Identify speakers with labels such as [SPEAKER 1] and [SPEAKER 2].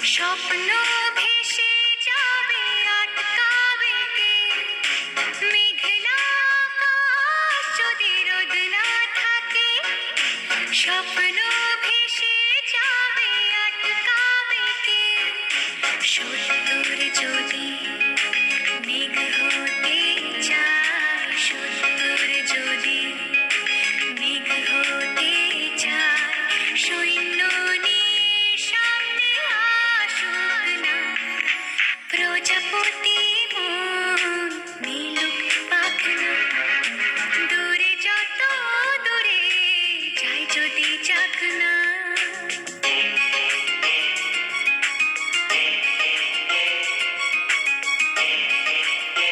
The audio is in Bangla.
[SPEAKER 1] স্বপ্ন ভেসে যাবে আটকাবে কে? মেঘলা আকাশ যদি রোদ না থাকে, স্বপ্ন ভেসে যাবে আটকাবে কে? সত্তর যদি মেঘ